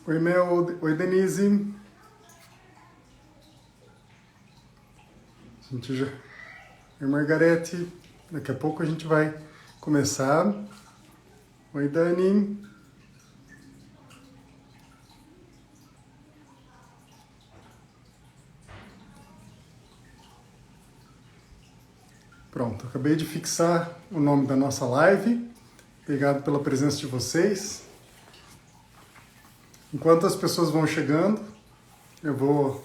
Oi, Mel. Oi, Denise. Oi, Margarete. Daqui a pouco a gente vai começar. Oi, Dani. Pronto, acabei de fixar o nome da nossa live. Obrigado pela presença de vocês. Enquanto as pessoas vão chegando, eu vou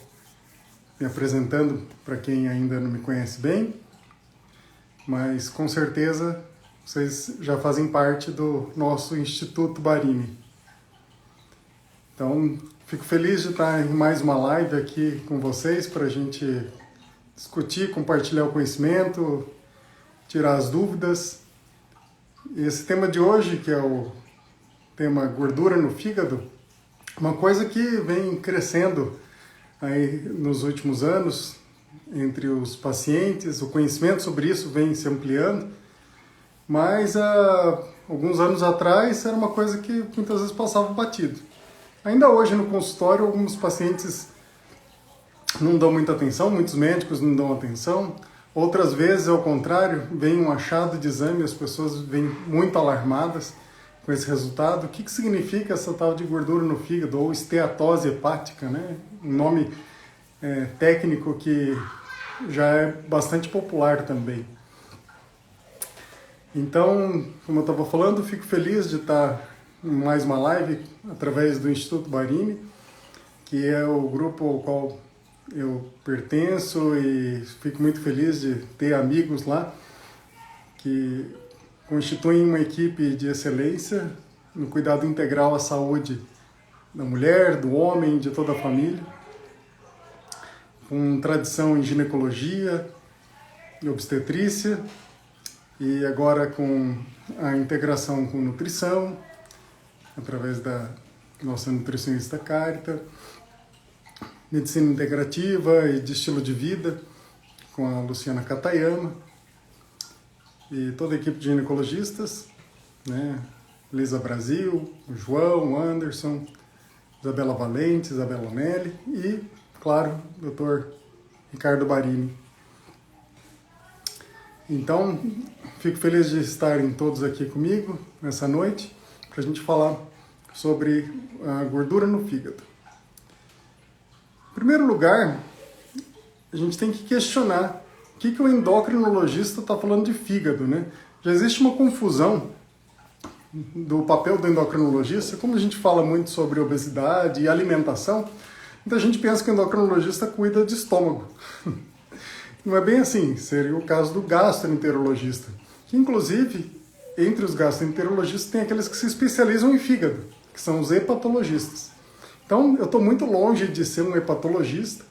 me apresentando para quem ainda não me conhece bem, mas com certeza vocês já fazem parte do nosso Instituto Barini. Então, fico feliz de estar em mais uma live aqui com vocês para a gente discutir, compartilhar o conhecimento, tirar as dúvidas. Esse tema de hoje, que é o tema gordura no fígado, uma coisa que vem crescendo aí nos últimos anos entre os pacientes, o conhecimento sobre isso vem se ampliando, mas há alguns anos atrás era uma coisa que muitas vezes passava batido. Ainda hoje no consultório alguns pacientes não dão muita atenção, muitos médicos não dão atenção, outras vezes ao contrário, vem um achado de exame e as pessoas vêm muito alarmadas com esse resultado. O que significa essa tal de gordura no fígado, ou esteatose hepática, né? Um nome técnico que já é bastante popular também. Então, como eu estava falando, fico feliz de estar em mais uma live através do Instituto Barini, que é o grupo ao qual eu pertenço, e fico muito feliz de ter amigos lá que constituem uma equipe de excelência no cuidado integral à saúde da mulher, do homem, de toda a família, com tradição em ginecologia e obstetrícia, e agora com a integração com nutrição, através da nossa nutricionista Carita, medicina integrativa e de estilo de vida, com a Luciana Katayama, e toda a equipe de ginecologistas, né? Lisa Brasil, o João, o Anderson, Isabela Valente, Isabela Nelly e, claro, o Dr. Ricardo Barini. Então, fico feliz de estarem todos aqui comigo nessa noite para a gente falar sobre a gordura no fígado. Em primeiro lugar, a gente tem que questionar o que o endocrinologista está falando de fígado, né? Já existe uma confusão do papel do endocrinologista. Como a gente fala muito sobre obesidade e alimentação, muita gente pensa que o endocrinologista cuida de estômago. Não é bem assim, seria o caso do gastroenterologista, que inclusive, entre os gastroenterologistas, tem aqueles que se especializam em fígado, que são os hepatologistas. Então, eu estou muito longe de ser um hepatologista,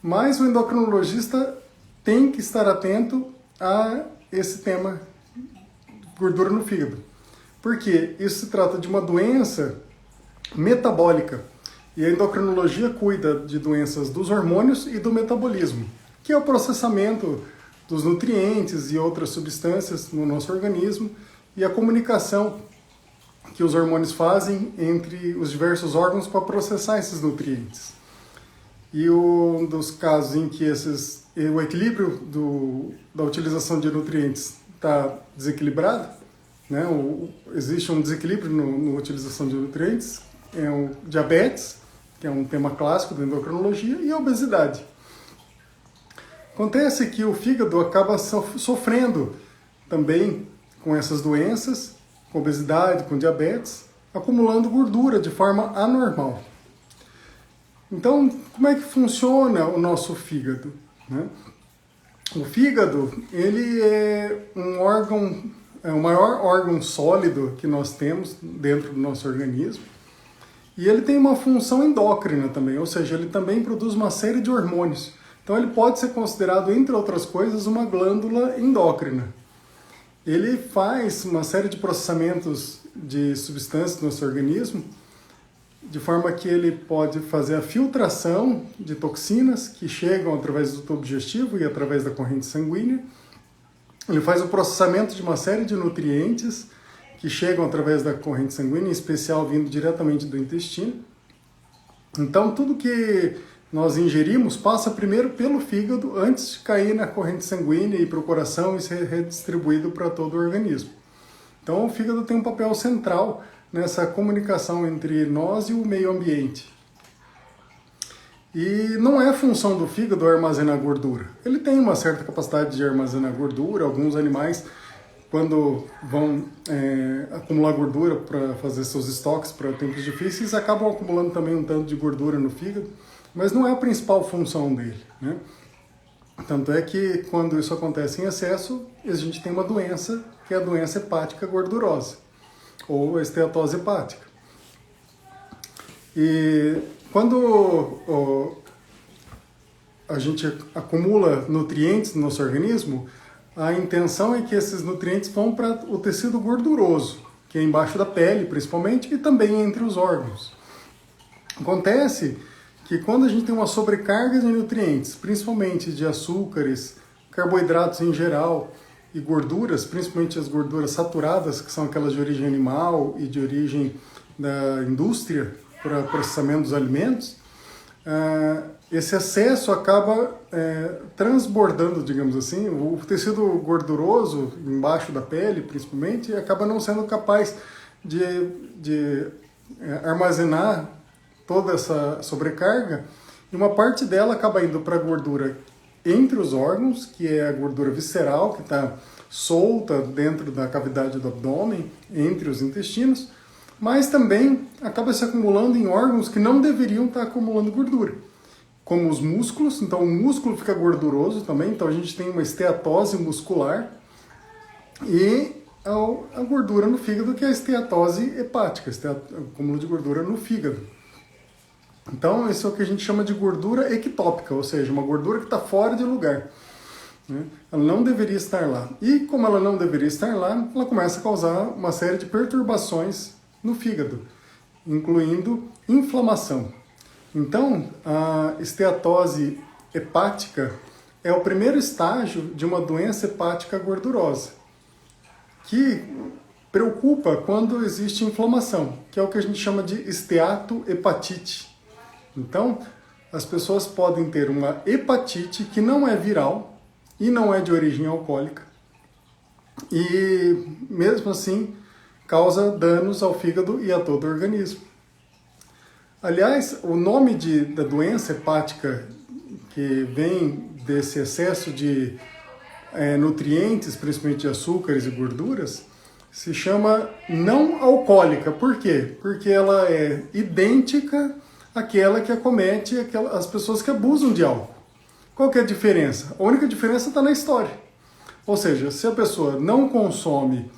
mas o endocrinologista tem que estar atento a esse tema gordura no fígado, porque isso se trata de uma doença metabólica, e a endocrinologia cuida de doenças dos hormônios e do metabolismo, que é o processamento dos nutrientes e outras substâncias no nosso organismo, e a comunicação que os hormônios fazem entre os diversos órgãos para processar esses nutrientes. E um dos casos em que o equilíbrio da utilização de nutrientes está desequilibrado, né? Existe um desequilíbrio na utilização de nutrientes, é o diabetes, que é um tema clássico da endocrinologia, e a obesidade. Acontece que o fígado acaba sofrendo também com essas doenças, com obesidade, com diabetes, acumulando gordura de forma anormal. Então, como é que funciona o nosso fígado, né? O fígado, ele é um órgão, é o maior órgão sólido que nós temos dentro do nosso organismo, e ele tem uma função endócrina também, ou seja, ele também produz uma série de hormônios. Então ele pode ser considerado, entre outras coisas, uma glândula endócrina. Ele faz uma série de processamentos de substâncias no nosso organismo, de forma que ele pode fazer a filtração de toxinas que chegam através do tubo digestivo e através da corrente sanguínea. Ele faz o processamento de uma série de nutrientes que chegam através da corrente sanguínea, em especial vindo diretamente do intestino. Então, tudo que nós ingerimos passa primeiro pelo fígado antes de cair na corrente sanguínea e para o coração e ser redistribuído para todo o organismo. Então, o fígado tem um papel central nessa comunicação entre nós e o meio ambiente. E não é função do fígado armazenar gordura. Ele tem uma certa capacidade de armazenar gordura. Alguns animais, quando vão acumular gordura para fazer seus estoques para tempos difíceis, acabam acumulando também um tanto de gordura no fígado, mas não é a principal função dele, né? Tanto é que quando isso acontece em excesso, a gente tem uma doença, que é a doença hepática gordurosa, ou a esteatose hepática. E quando a gente acumula nutrientes no nosso organismo, a intenção é que esses nutrientes vão para o tecido gorduroso, que é embaixo da pele, principalmente, e também entre os órgãos. Acontece que quando a gente tem uma sobrecarga de nutrientes, principalmente de açúcares, carboidratos em geral e gorduras, principalmente as gorduras saturadas, que são aquelas de origem animal e de origem da indústria para processamento dos alimentos, esse excesso acaba transbordando, digamos assim, o tecido gorduroso embaixo da pele, principalmente, acaba não sendo capaz de armazenar toda essa sobrecarga, e uma parte dela acaba indo para a gordura entre os órgãos, que é a gordura visceral, que está solta dentro da cavidade do abdômen, entre os intestinos, mas também acaba se acumulando em órgãos que não deveriam estar acumulando gordura, como os músculos. Então o músculo fica gorduroso também, então a gente tem uma esteatose muscular, e a gordura no fígado, que é a esteatose hepática, acúmulo de gordura no fígado. Então, isso é o que a gente chama de gordura ectópica, ou seja, uma gordura que está fora de lugar, né? Ela não deveria estar lá. E como ela não deveria estar lá, ela começa a causar uma série de perturbações no fígado, incluindo inflamação. Então, a esteatose hepática é o primeiro estágio de uma doença hepática gordurosa, que preocupa quando existe inflamação, que é o que a gente chama de esteatohepatite. Então, as pessoas podem ter uma hepatite que não é viral e não é de origem alcoólica, e mesmo assim causa danos ao fígado e a todo o organismo. Aliás, o nome da doença hepática, que vem desse excesso de nutrientes, principalmente de açúcares e gorduras, se chama não alcoólica. Por quê? Porque ela é idêntica àquela que acomete as pessoas que abusam de álcool. Qual que é a diferença? A única diferença está na história. Ou seja, se a pessoa não consome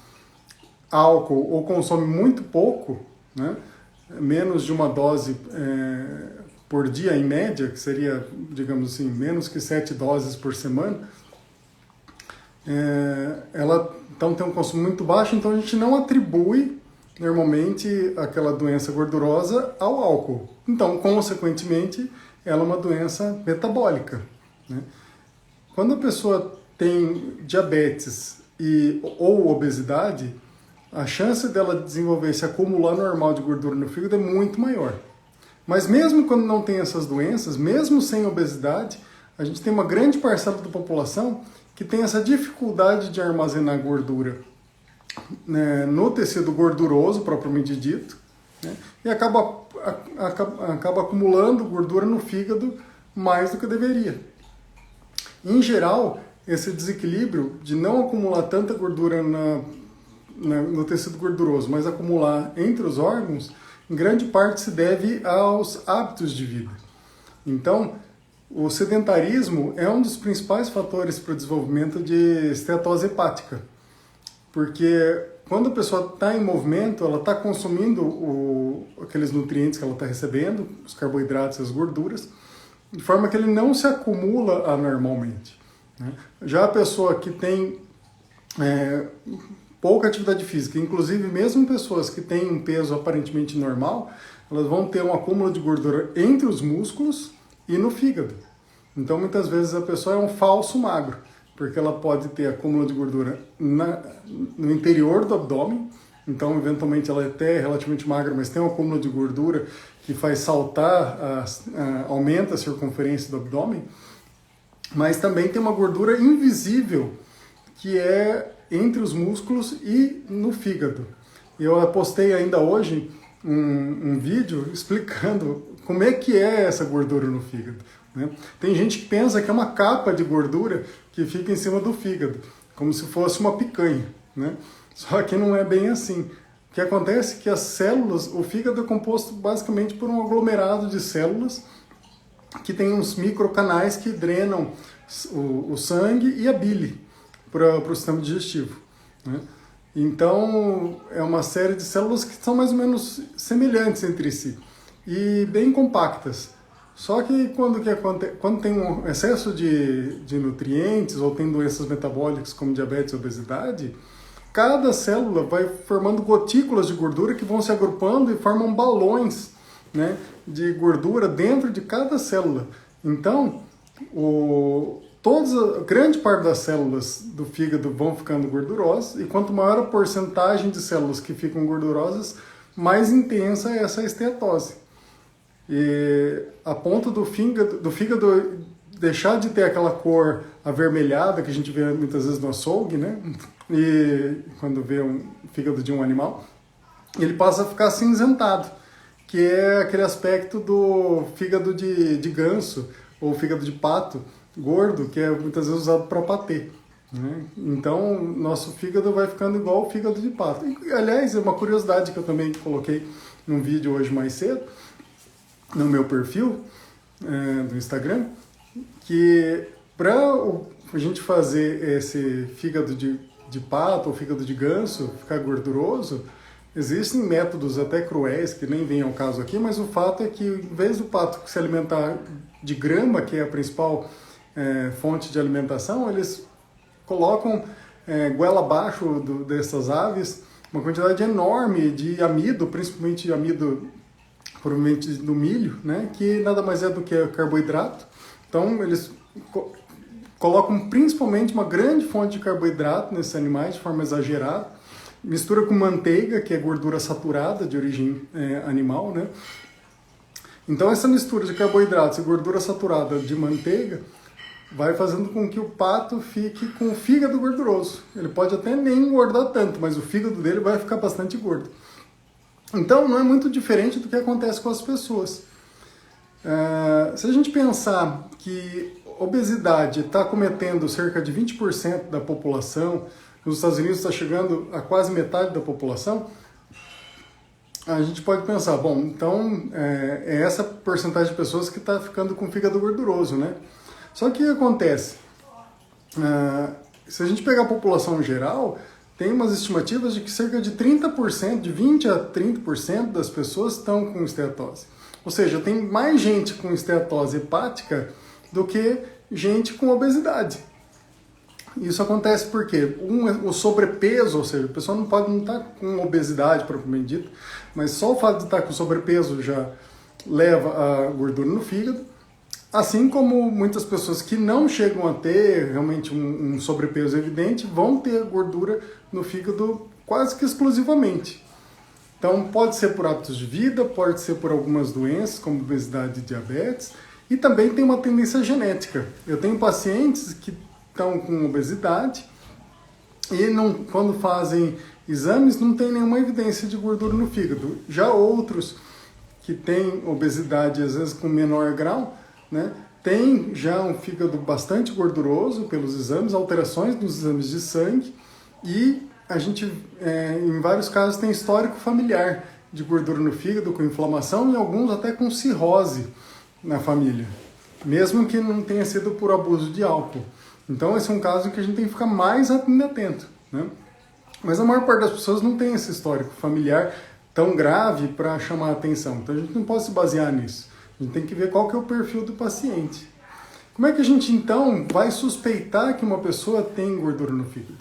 álcool ou consome muito pouco, né, menos de uma dose por dia em média, que seria, digamos assim, menos que 7 doses por semana, ela então tem um consumo muito baixo, então a gente não atribui normalmente aquela doença gordurosa ao álcool. Então, consequentemente, ela é uma doença metabólica, né? Quando a pessoa tem diabetes ou obesidade, a chance dela desenvolver esse acumular normal de gordura no fígado é muito maior. Mas mesmo quando não tem essas doenças, mesmo sem obesidade, a gente tem uma grande parcela da população que tem essa dificuldade de armazenar gordura, né, no tecido gorduroso, propriamente dito, né, e acaba acumulando gordura no fígado mais do que deveria. Em geral, esse desequilíbrio de não acumular tanta gordura no tecido gorduroso, mas acumular entre os órgãos, em grande parte se deve aos hábitos de vida. Então, o sedentarismo é um dos principais fatores para o desenvolvimento de esteatose hepática, porque quando a pessoa está em movimento, ela está consumindo aqueles nutrientes que ela está recebendo, os carboidratos e as gorduras, de forma que ele não se acumula anormalmente, né? Já a pessoa que tem pouca atividade física, inclusive mesmo pessoas que têm um peso aparentemente normal, elas vão ter um acúmulo de gordura entre os músculos e no fígado. Então muitas vezes a pessoa é um falso magro, porque ela pode ter acúmulo de gordura no interior do abdômen, então eventualmente ela é até relativamente magra, mas tem um acúmulo de gordura que faz saltar, aumenta a circunferência do abdômen, mas também tem uma gordura invisível que é entre os músculos e no fígado. Eu postei ainda hoje um vídeo explicando como é que é essa gordura no fígado, né? Tem gente que pensa que é uma capa de gordura que fica em cima do fígado, como se fosse uma picanha, né? Só que não é bem assim. O que acontece é que as células, o fígado é composto basicamente por um aglomerado de células que tem uns microcanais que drenam o sangue e a bile para o sistema digestivo, né? Então, é uma série de células que são mais ou menos semelhantes entre si e bem compactas. Só que quando tem um excesso de nutrientes ou tem doenças metabólicas como diabetes e obesidade, cada célula vai formando gotículas de gordura que vão se agrupando e formam balões, né, de gordura dentro de cada célula. Então, a grande parte das células do fígado vão ficando gordurosas, e quanto maior a porcentagem de células que ficam gordurosas, mais intensa é essa esteatose. E a ponto do fígado deixar de ter aquela cor avermelhada que a gente vê muitas vezes no açougue, né? E quando vê um fígado de um animal, ele passa a ficar acinzentado, que é aquele aspecto do fígado de ganso ou fígado de pato gordo, que é muitas vezes usado para patê, né? Então, nosso fígado vai ficando igual ao fígado de pato. E, aliás, é uma curiosidade que eu também coloquei num vídeo hoje mais cedo, no meu perfil do Instagram, que para a gente fazer esse fígado de pato ou fígado de ganso ficar gorduroso, existem métodos até cruéis, que nem vem ao caso aqui, mas o fato é que, em vez do pato se alimentar de grama, que é a principal fonte de alimentação, eles colocam goela abaixo dessas aves uma quantidade enorme de amido, principalmente amido provavelmente do milho, né, que nada mais é do que carboidrato. Então eles colocam principalmente uma grande fonte de carboidrato nesses animais de forma exagerada, mistura com manteiga, que é gordura saturada de origem animal, né? Então essa mistura de carboidratos e gordura saturada de manteiga vai fazendo com que o pato fique com o fígado gorduroso. Ele pode até nem engordar tanto, mas o fígado dele vai ficar bastante gordo. Então não é muito diferente do que acontece com as pessoas. Se a gente pensar que obesidade está cometendo cerca de 20% da população, nos Estados Unidos está chegando a quase metade da população, a gente pode pensar, bom, então é essa porcentagem de pessoas que está ficando com o fígado gorduroso, né? Só que o que acontece? Se a gente pegar a população geral, tem umas estimativas de que cerca de 30%, de 20% a 30% das pessoas estão com esteatose. Ou seja, tem mais gente com esteatose hepática do que gente com obesidade. Isso acontece porque o sobrepeso, ou seja, a pessoa não pode não estar com obesidade propriamente dita, mas só o fato de estar com sobrepeso já leva a gordura no fígado, assim como muitas pessoas que não chegam a ter realmente um sobrepeso evidente vão ter gordura no fígado quase que exclusivamente. Então pode ser por hábitos de vida, pode ser por algumas doenças como obesidade e diabetes, e também tem uma tendência genética. Eu tenho pacientes que estão com obesidade e quando fazem exames não tem nenhuma evidência de gordura no fígado. Já outros que têm obesidade, às vezes com menor grau, né, tem já um fígado bastante gorduroso pelos exames, alterações nos exames de sangue, e a gente, em vários casos, tem histórico familiar de gordura no fígado, com inflamação, e alguns até com cirrose na família, mesmo que não tenha sido por abuso de álcool. Então esse é um caso que a gente tem que ficar mais atento, né? Mas a maior parte das pessoas não tem esse histórico familiar tão grave para chamar a atenção. Então a gente não pode se basear nisso. A gente tem que ver qual que é o perfil do paciente. Como é que a gente então vai suspeitar que uma pessoa tem gordura no fígado?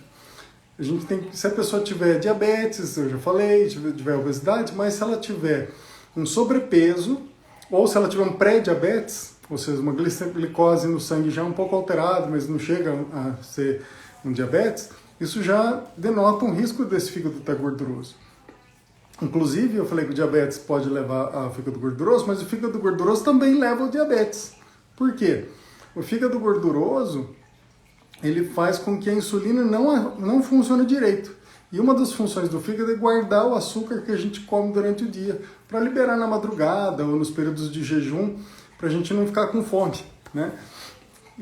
A gente tem que, se a pessoa tiver diabetes, eu já falei, tiver obesidade, mas se ela tiver um sobrepeso, ou se ela tiver um pré-diabetes, ou seja, uma glicose no sangue já um pouco alterada, mas não chega a ser um diabetes, isso já denota um risco desse fígado estar gorduroso. Inclusive, eu falei que o diabetes pode levar ao fígado gorduroso, mas o fígado gorduroso também leva ao diabetes. Por quê? O fígado gorduroso, ele faz com que a insulina não funcione direito. E uma das funções do fígado é guardar o açúcar que a gente come durante o dia, para liberar na madrugada ou nos períodos de jejum, para a gente não ficar com fome, né?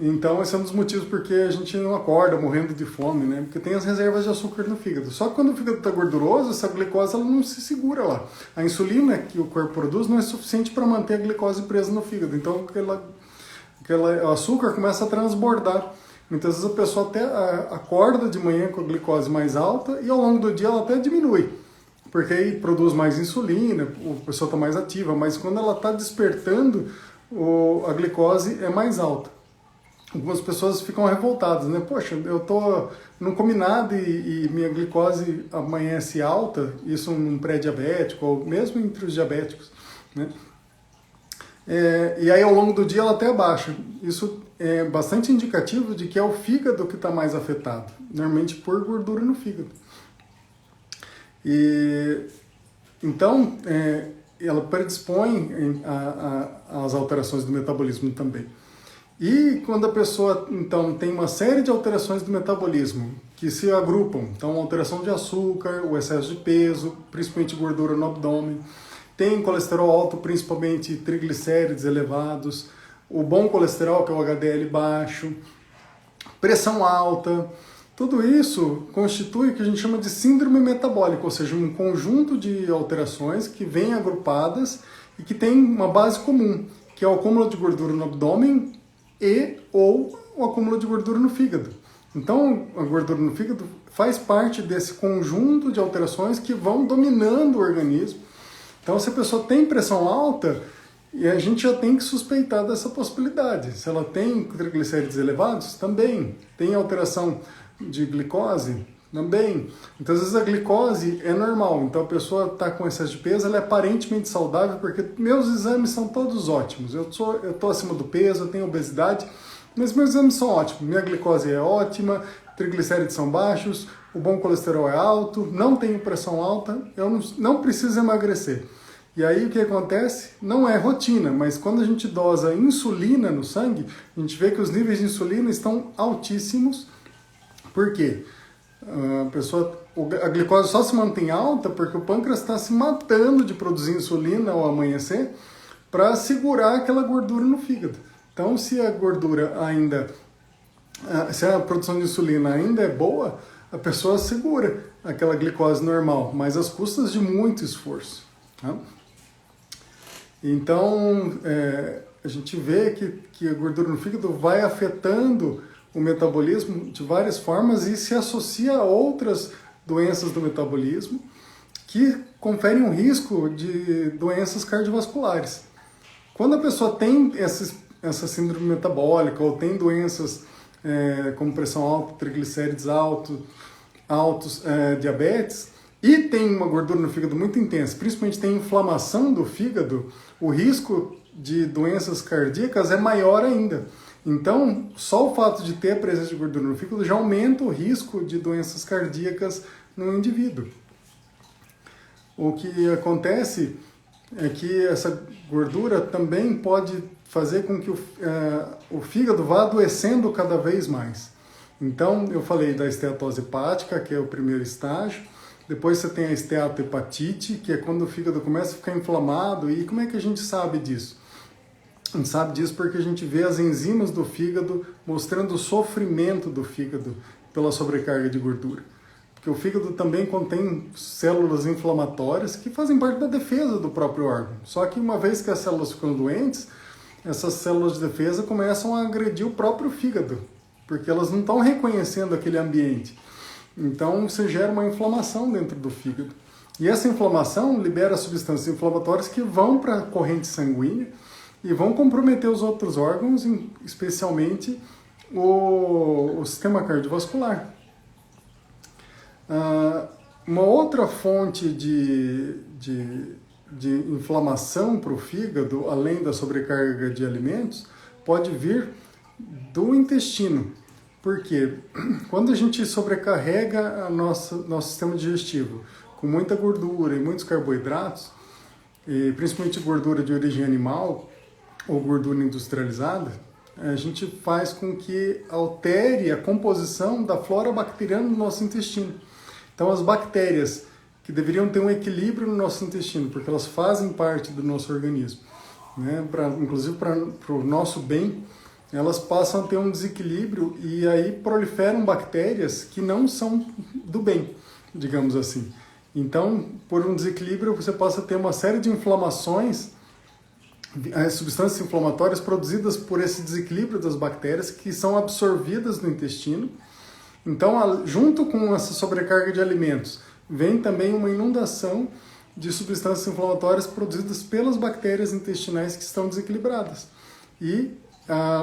Então, esse é um dos motivos porque a gente não acorda morrendo de fome, né? Porque tem as reservas de açúcar no fígado. Só que quando o fígado está gorduroso, essa glicose ela não se segura lá. A insulina que o corpo produz não é suficiente para manter a glicose presa no fígado. Então, o açúcar começa a transbordar. Muitas vezes a pessoa até acorda de manhã com a glicose mais alta e ao longo do dia ela até diminui. Porque aí produz mais insulina, a pessoa está mais ativa. Mas quando ela está despertando, a glicose é mais alta. Algumas pessoas ficam revoltadas, né? Poxa, não comi nada e minha glicose amanhece alta, isso num pré-diabético, ou mesmo entre os diabéticos, né? E aí ao longo do dia ela até abaixa. Isso é bastante indicativo de que é o fígado que está mais afetado, normalmente por gordura no fígado. Então, ela predispõe às alterações do metabolismo também. E quando a pessoa, então, tem uma série de alterações do metabolismo que se agrupam, então alteração de açúcar, o excesso de peso, principalmente gordura no abdômen, tem colesterol alto, principalmente triglicérides elevados, o bom colesterol, que é o HDL baixo, pressão alta, tudo isso constitui o que a gente chama de síndrome metabólica, ou seja, um conjunto de alterações que vêm agrupadas e que tem uma base comum, que é o acúmulo de gordura no abdômen ou o acúmulo de gordura no fígado. Então, a gordura no fígado faz parte desse conjunto de alterações que vão dominando o organismo. Então, se a pessoa tem pressão alta, a gente já tem que suspeitar dessa possibilidade. Se ela tem triglicéridos elevados, também. Tem alteração de glicose, também. Então, às vezes a glicose é normal. Então, a pessoa está com excesso de peso, ela é aparentemente saudável, porque meus exames são todos ótimos. Eu estou acima do peso, eu tenho obesidade, mas meus exames são ótimos. Minha glicose é ótima, triglicéridos são baixos, o bom colesterol é alto, não tenho pressão alta, eu não preciso emagrecer. E aí o que acontece? Não é rotina, mas quando a gente dosa insulina no sangue, a gente vê que os níveis de insulina estão altíssimos. Por quê? A glicose só se mantém alta porque o pâncreas está se matando de produzir insulina ao amanhecer para segurar aquela gordura no fígado. Então, se a produção de insulina ainda é boa, a pessoa segura aquela glicose normal, mas às custas de muito esforço. Tá? Então, a gente vê que a gordura no fígado vai afetando o metabolismo de várias formas e se associa a outras doenças do metabolismo que conferem um risco de doenças cardiovasculares. Quando a pessoa tem essa síndrome metabólica ou tem doenças como pressão alta, triglicéridos altos, diabetes, e tem uma gordura no fígado muito intensa, principalmente tem inflamação do fígado, o risco de doenças cardíacas é maior ainda. Então, só o fato de ter a presença de gordura no fígado já aumenta o risco de doenças cardíacas no indivíduo. O que acontece é que essa gordura também pode fazer com que o fígado vá adoecendo cada vez mais. Então, eu falei da esteatose hepática, que é o primeiro estágio. Depois você tem a esteatohepatite, que é quando o fígado começa a ficar inflamado. E como é que a gente sabe disso? A gente sabe disso porque a gente vê as enzimas do fígado mostrando o sofrimento do fígado pela sobrecarga de gordura. Porque o fígado também contém células inflamatórias que fazem parte da defesa do próprio órgão. Só que uma vez que as células ficam doentes, essas células de defesa começam a agredir o próprio fígado, porque elas não estão reconhecendo aquele ambiente. Então você gera uma inflamação dentro do fígado. E essa inflamação libera substâncias inflamatórias que vão para a corrente sanguínea e vão comprometer os outros órgãos, especialmente o sistema cardiovascular. Uma outra fonte de inflamação para o fígado, além da sobrecarga de alimentos, pode vir do intestino. Porque quando a gente sobrecarrega nosso sistema digestivo com muita gordura e muitos carboidratos, e principalmente gordura de origem animal ou gordura industrializada, a gente faz com que altere a composição da flora bacteriana do nosso intestino. Então as bactérias que deveriam ter um equilíbrio no nosso intestino, porque elas fazem parte do nosso organismo, né? Inclusive para o nosso bem, elas passam a ter um desequilíbrio e aí proliferam bactérias que não são do bem, digamos assim. Então, por um desequilíbrio, você passa a ter uma série de inflamações, substâncias inflamatórias produzidas por esse desequilíbrio das bactérias que são absorvidas no intestino. Então, junto com essa sobrecarga de alimentos, vem também uma inundação de substâncias inflamatórias produzidas pelas bactérias intestinais que estão desequilibradas. E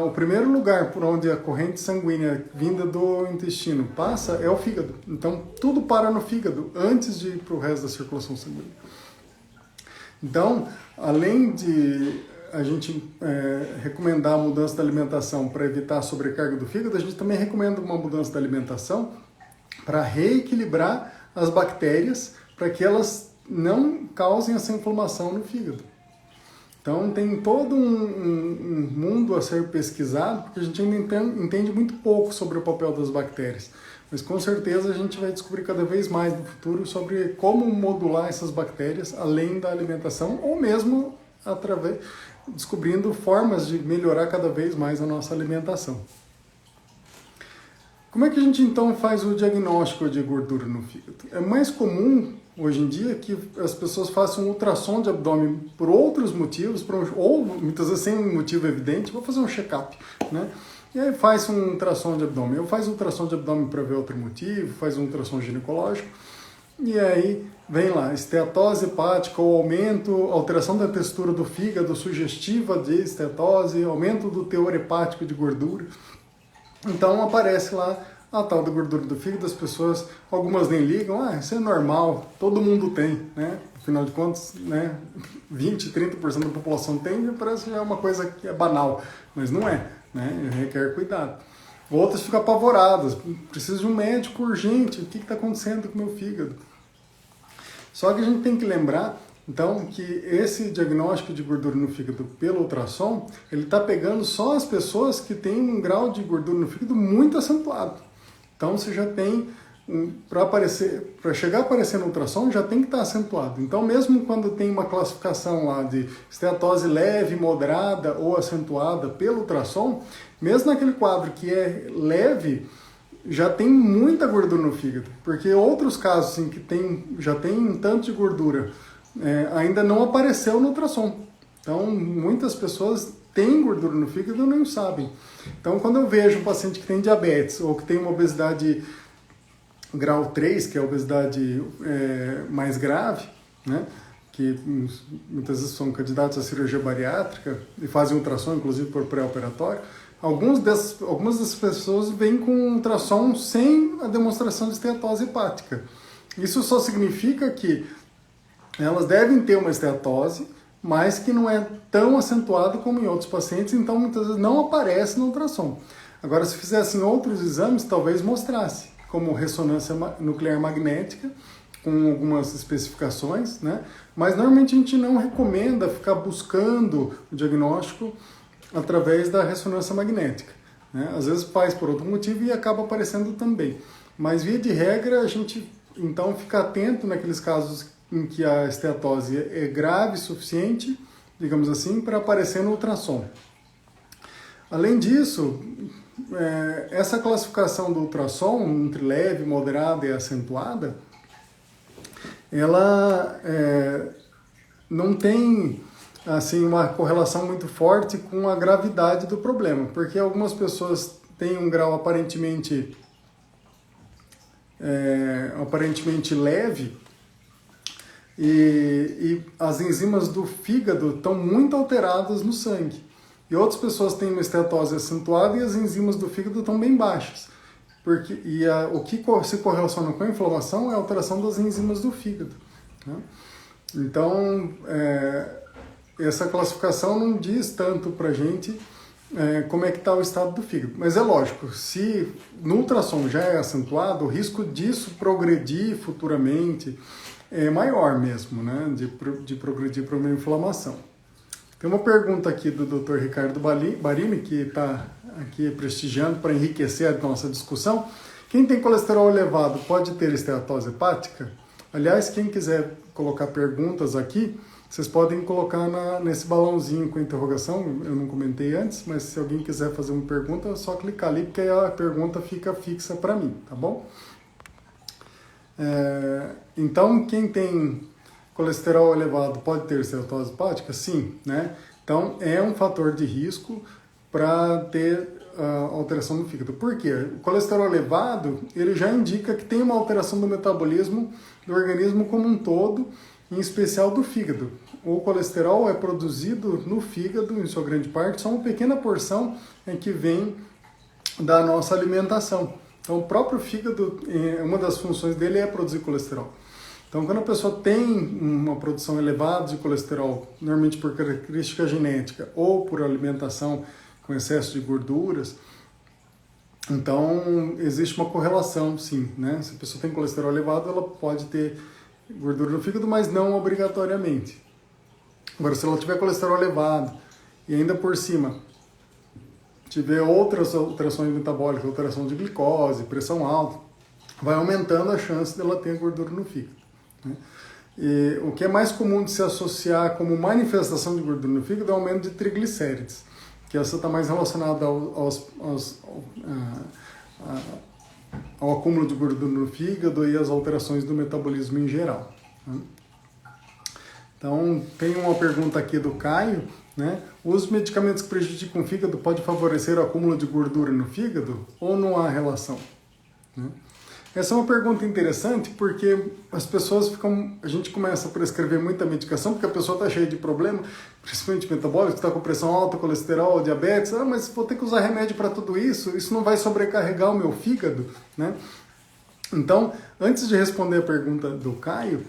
o primeiro lugar por onde a corrente sanguínea vinda do intestino passa é o fígado. Então, tudo para no fígado antes de ir para o resto da circulação sanguínea. Então, além de a gente recomendar a mudança da alimentação para evitar a sobrecarga do fígado, a gente também recomenda uma mudança da alimentação para reequilibrar as bactérias para que elas não causem essa inflamação no fígado. Então tem todo um mundo a ser pesquisado, porque a gente ainda entende muito pouco sobre o papel das bactérias. Mas com certeza a gente vai descobrir cada vez mais no futuro sobre como modular essas bactérias além da alimentação, ou mesmo descobrindo formas de melhorar cada vez mais a nossa alimentação. Como é que a gente então faz o diagnóstico de gordura no fígado? É mais comum hoje em dia que as pessoas façam um ultrassom de abdômen por outros motivos, ou muitas vezes sem um motivo evidente, vou fazer um check-up, né? E aí faz um ultrassom de abdômen. Eu faço um ultrassom de abdômen para ver outro motivo, faz um ultrassom ginecológico, e aí vem lá, esteatose hepática ou aumento, alteração da textura do fígado, sugestiva de esteatose, aumento do teor hepático de gordura. Então aparece lá a tal da gordura do fígado, as pessoas, algumas nem ligam, isso é normal, todo mundo tem, né? Afinal de contas, né, 20, 30% da população tem, parece que é uma coisa que é banal, mas não é, né? Requer cuidado. Outras ficam apavoradas, preciso de um médico urgente, o que está acontecendo com o meu fígado? Só que a gente tem que lembrar, então, que esse diagnóstico de gordura no fígado pelo ultrassom, ele está pegando só as pessoas que têm um grau de gordura no fígado muito acentuado. Então, você já tem, para chegar a aparecer no ultrassom, já tem que estar acentuado. Então, mesmo quando tem uma classificação lá de esteatose leve, moderada ou acentuada pelo ultrassom, mesmo naquele quadro que é leve, já tem muita gordura no fígado. Porque outros casos assim, que já tem um tanto de gordura, ainda não apareceu no ultrassom. Então, muitas pessoas têm gordura no fígado e não sabem. Então, quando eu vejo um paciente que tem diabetes ou que tem uma obesidade grau 3, que é a obesidade mais grave, né, que muitas vezes são candidatos à cirurgia bariátrica e fazem ultrassom, inclusive por pré-operatório, algumas dessas pessoas vêm com ultrassom sem a demonstração de esteatose hepática. Isso só significa que elas devem ter uma esteatose, mas que não é tão acentuada como em outros pacientes, então muitas vezes não aparece no ultrassom. Agora, se fizessem outros exames, talvez mostrasse, como ressonância nuclear magnética, com algumas especificações, né? Mas normalmente a gente não recomenda ficar buscando o diagnóstico através da ressonância magnética, né? Às vezes faz por outro motivo e acaba aparecendo também. Mas, via de regra, a gente então fica atento naqueles casos em que a esteatose é grave o suficiente, digamos assim, para aparecer no ultrassom. Além disso, essa classificação do ultrassom, entre leve, moderada e acentuada, ela não tem assim, uma correlação muito forte com a gravidade do problema, porque algumas pessoas têm um grau aparentemente leve, e as enzimas do fígado estão muito alteradas no sangue. E outras pessoas têm uma esteatose acentuada e as enzimas do fígado estão bem baixas. O que se correlaciona com a inflamação é a alteração das enzimas do fígado, né? Então, essa classificação não diz tanto para a gente como é que está o estado do fígado. Mas é lógico, se no ultrassom já é acentuado, o risco disso progredir futuramente é maior mesmo, né, de progredir para uma inflamação. Tem uma pergunta aqui do Dr. Ricardo Barini, que está aqui prestigiando para enriquecer a nossa discussão. Quem tem colesterol elevado pode ter esteatose hepática? Aliás, quem quiser colocar perguntas aqui, vocês podem colocar nesse balãozinho com interrogação, eu não comentei antes, mas se alguém quiser fazer uma pergunta, é só clicar ali, porque a pergunta fica fixa para mim, tá bom? Então, quem tem colesterol elevado pode ter esteatose hepática? Sim, né? Então, é um fator de risco para ter alteração no fígado. Por quê? O colesterol elevado, ele já indica que tem uma alteração do metabolismo do organismo como um todo, em especial do fígado. O colesterol é produzido no fígado, em sua grande parte, só uma pequena porção que vem da nossa alimentação. Então, o próprio fígado, uma das funções dele é produzir colesterol. Então, quando a pessoa tem uma produção elevada de colesterol, normalmente por característica genética ou por alimentação com excesso de gorduras, então existe uma correlação, sim, né? Se a pessoa tem colesterol elevado, ela pode ter gordura no fígado, mas não obrigatoriamente. Agora, se ela tiver colesterol elevado e ainda por cima tiver outras alterações metabólicas, alteração de glicose, pressão alta, vai aumentando a chance dela ter gordura no fígado, né? E o que é mais comum de se associar como manifestação de gordura no fígado é o aumento de triglicérides, que essa está mais relacionada ao acúmulo de gordura no fígado e às alterações do metabolismo em geral, né? Então, tem uma pergunta aqui do Caio, né? Os medicamentos que prejudicam o fígado podem favorecer o acúmulo de gordura no fígado ou não há relação, né? Essa é uma pergunta interessante porque as pessoas a gente começa a prescrever muita medicação porque a pessoa está cheia de problema, principalmente metabólico, está com pressão alta, colesterol, diabetes, mas vou ter que usar remédio para tudo isso, isso não vai sobrecarregar o meu fígado, né? Então, antes de responder a pergunta do Caio,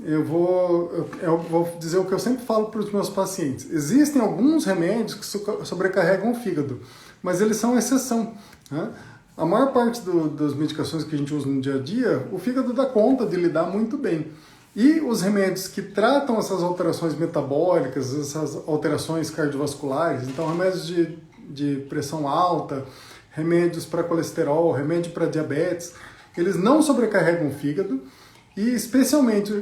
eu vou dizer o que eu sempre falo para os meus pacientes. Existem alguns remédios que sobrecarregam o fígado, mas eles são exceção, né? A maior parte das medicações que a gente usa no dia a dia, o fígado dá conta de lidar muito bem. E os remédios que tratam essas alterações metabólicas, essas alterações cardiovasculares, então remédios de pressão alta, remédios para colesterol, remédio para diabetes, eles não sobrecarregam o fígado. E especialmente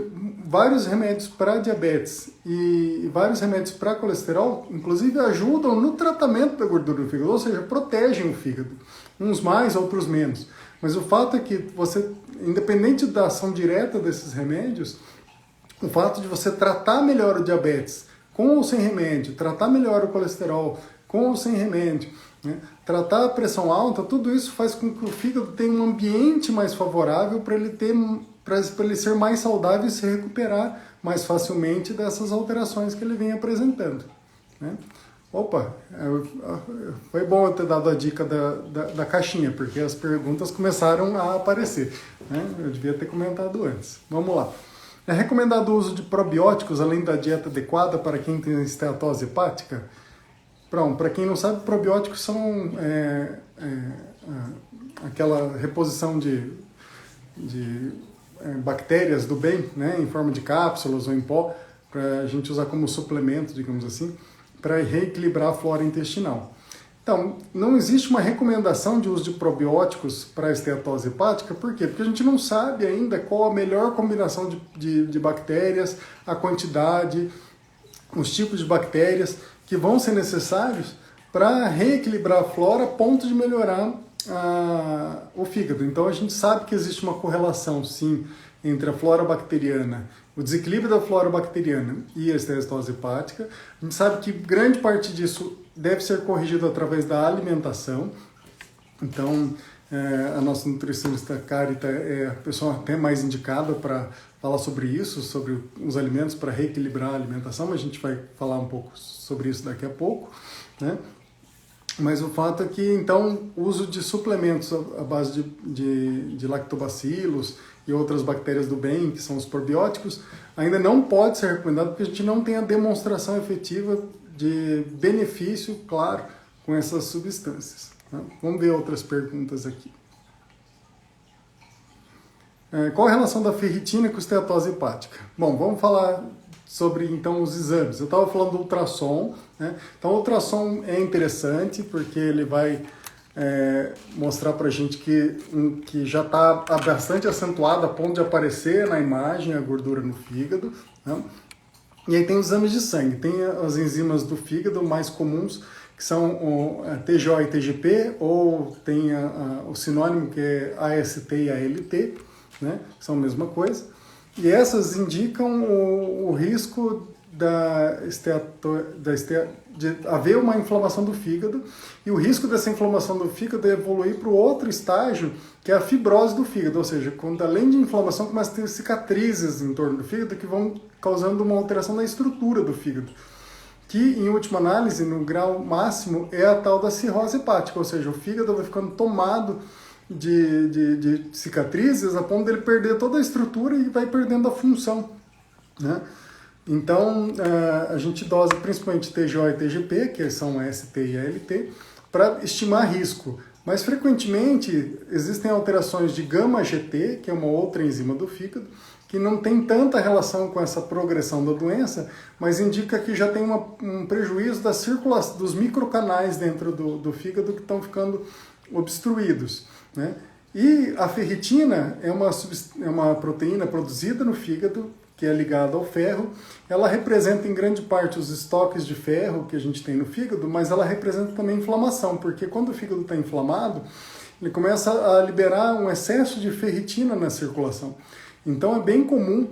vários remédios para diabetes e vários remédios para colesterol, inclusive ajudam no tratamento da gordura do fígado, ou seja, protegem o fígado. Uns mais, outros menos. Mas o fato é que você, independente da ação direta desses remédios, o fato de você tratar melhor o diabetes com ou sem remédio, tratar melhor o colesterol com ou sem remédio, né? Tratar a pressão alta, tudo isso faz com que o fígado tenha um ambiente mais favorável para ele ser mais saudável e se recuperar mais facilmente dessas alterações que ele vem apresentando, né? Opa, foi bom eu ter dado a dica da caixinha, porque as perguntas começaram a aparecer, né? Eu devia ter comentado antes. Vamos lá. É recomendado o uso de probióticos além da dieta adequada para quem tem esteatose hepática? Pronto, para quem não sabe, probióticos são aquela reposição de bactérias do bem, né, em forma de cápsulas ou em pó, para a gente usar como suplemento, digamos assim, para reequilibrar a flora intestinal. Então, não existe uma recomendação de uso de probióticos para a esteatose hepática, por quê? Porque a gente não sabe ainda qual a melhor combinação de bactérias, a quantidade, os tipos de bactérias que vão ser necessários para reequilibrar a flora a ponto de melhorar o fígado. Então a gente sabe que existe uma correlação, sim, entre a flora bacteriana, o desequilíbrio da flora bacteriana e a esteatose hepática. A gente sabe que grande parte disso deve ser corrigido através da alimentação. Então a nossa nutricionista Carita é a pessoa até mais indicada para falar sobre isso, sobre os alimentos para reequilibrar a alimentação, mas a gente vai falar um pouco sobre isso daqui a pouco, né? Mas o fato é que, então, o uso de suplementos à base de lactobacilos e outras bactérias do bem, que são os probióticos, ainda não pode ser recomendado porque a gente não tem a demonstração efetiva de benefício, claro, com essas substâncias, né? Vamos ver outras perguntas aqui. Qual a relação da ferritina com esteatose hepática? Bom, vamos falar sobre então os exames. Eu estava falando do ultrassom, né? Então o ultrassom é interessante porque ele vai mostrar para a gente que já está bastante acentuado a ponto de aparecer na imagem a gordura no fígado, né? E aí tem os exames de sangue, tem as enzimas do fígado mais comuns, que são o TGO e TGP, ou tem o sinônimo que é AST e ALT, né? São a mesma coisa. E essas indicam o risco de haver uma inflamação do fígado, e o risco dessa inflamação do fígado é evoluir para o outro estágio, que é a fibrose do fígado, ou seja, quando além de inflamação começa a ter cicatrizes em torno do fígado que vão causando uma alteração na estrutura do fígado, que em última análise, no grau máximo, é a tal da cirrose hepática, ou seja, o fígado vai ficando tomado de cicatrizes a ponto dele perder toda a estrutura e vai perdendo a função, né? Então, a gente dosa principalmente TGO e TGP, que são ST e ALT, para estimar risco. Mas, frequentemente, existem alterações de gama-GT, que é uma outra enzima do fígado, que não tem tanta relação com essa progressão da doença, mas indica que já tem um prejuízo da circulação dos microcanais dentro do fígado que estão ficando obstruídos, né? E a ferritina é uma proteína produzida no fígado, que é ligada ao ferro. Ela representa em grande parte os estoques de ferro que a gente tem no fígado, mas ela representa também inflamação, porque quando o fígado está inflamado, ele começa a liberar um excesso de ferritina na circulação. Então é bem comum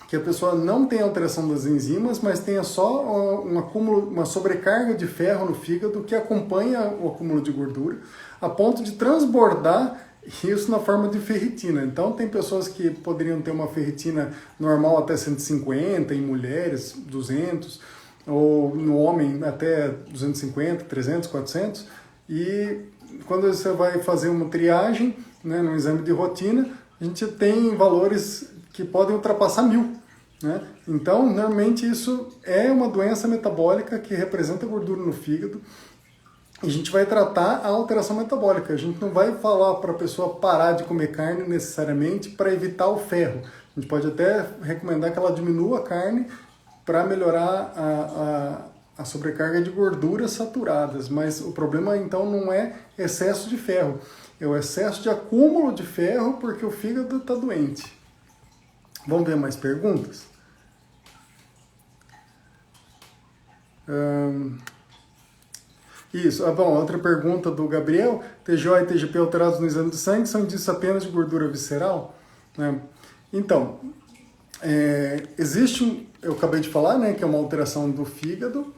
que a pessoa não tenha alteração das enzimas, mas tenha só uma sobrecarga de ferro no fígado que acompanha o acúmulo de gordura, a ponto de transbordar isso na forma de ferritina. Então tem pessoas que poderiam ter uma ferritina normal até 150, em mulheres 200, ou no homem até 250, 300, 400, e quando você vai fazer uma triagem, né, no exame de rotina, a gente tem valores que podem ultrapassar 1000. Né? Então, normalmente isso é uma doença metabólica que representa gordura no fígado, e a gente vai tratar a alteração metabólica. A gente não vai falar para a pessoa parar de comer carne necessariamente para evitar o ferro. A gente pode até recomendar que ela diminua a carne para melhorar a sobrecarga de gorduras saturadas, mas o problema então não é excesso de ferro, é o excesso de acúmulo de ferro porque o fígado está doente. Vamos ver mais perguntas? Isso. Bom, outra pergunta do Gabriel. TGO e TGP alterados no exame de sangue são indícios apenas de gordura visceral? Né? Então, existe, eu acabei de falar, né, que é uma alteração do fígado,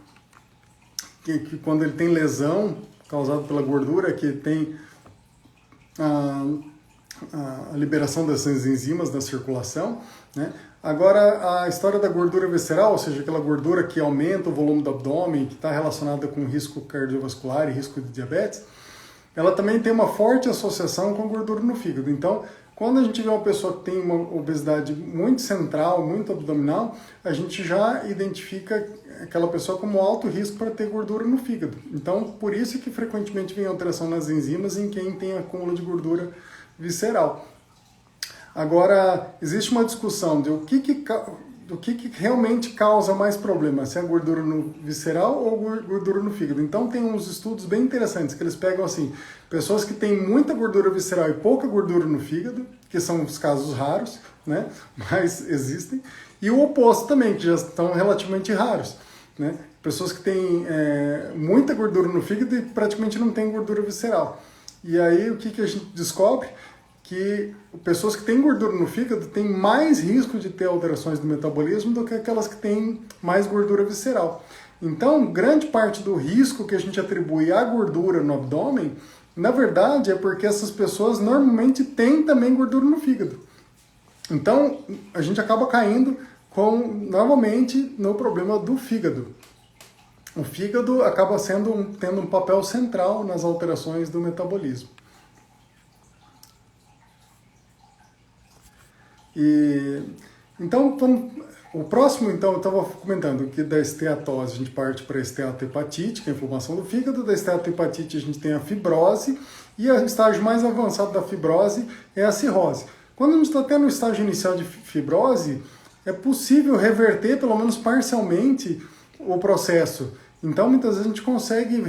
que quando ele tem lesão causada pela gordura, que tem a liberação dessas enzimas na circulação, né? Agora, a história da gordura visceral, ou seja, aquela gordura que aumenta o volume do abdômen, que está relacionada com risco cardiovascular e risco de diabetes, ela também tem uma forte associação com a gordura no fígado. Então, quando a gente vê uma pessoa que tem uma obesidade muito central, muito abdominal, a gente já identifica aquela pessoa como alto risco para ter gordura no fígado. Então, por isso que frequentemente vem alteração nas enzimas em quem tem acúmulo de gordura visceral. Agora, existe uma discussão de o que realmente causa mais problema, se é a gordura no visceral ou gordura no fígado. Então tem uns estudos bem interessantes que eles pegam assim, pessoas que têm muita gordura visceral e pouca gordura no fígado, que são os casos raros, né? Mas existem, e o oposto também, que já estão relativamente raros, né? Pessoas que têm muita gordura no fígado e praticamente não têm gordura visceral. E aí o que a gente descobre? Que pessoas que têm gordura no fígado têm mais risco de ter alterações do metabolismo do que aquelas que têm mais gordura visceral. Então, grande parte do risco que a gente atribui à gordura no abdômen, na verdade, é porque essas pessoas normalmente têm também gordura no fígado. Então, a gente acaba caindo novamente no problema do fígado. O fígado acaba tendo um papel central nas alterações do metabolismo. Então, o próximo, então, eu estava comentando que da esteatose a gente parte para a esteatohepatite, que é a inflamação do fígado. Da esteatohepatite a gente tem a fibrose, e o estágio mais avançado da fibrose é a cirrose. Quando a gente está até no estágio inicial de fibrose, é possível reverter, pelo menos parcialmente, o processo. Então, muitas vezes a gente consegue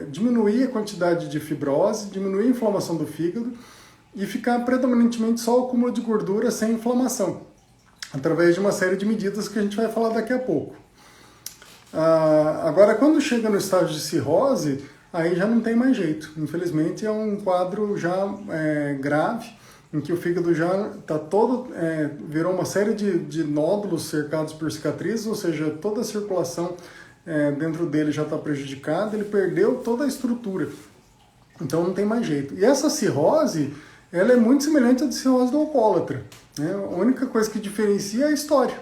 diminuir a quantidade de fibrose, diminuir a inflamação do fígado e ficar predominantemente só o acúmulo de gordura sem inflamação, através de uma série de medidas que a gente vai falar daqui a pouco. Agora, quando chega no estágio de cirrose, aí já não tem mais jeito. Infelizmente, é um quadro já grave, em que o fígado já está todo, virou uma série de nódulos cercados por cicatrizes, ou seja, toda a circulação dentro dele já está prejudicada, ele perdeu toda a estrutura. Então não tem mais jeito. E essa cirrose, ela é muito semelhante à de cirrose do alcoólatra, né? A única coisa que diferencia é a história,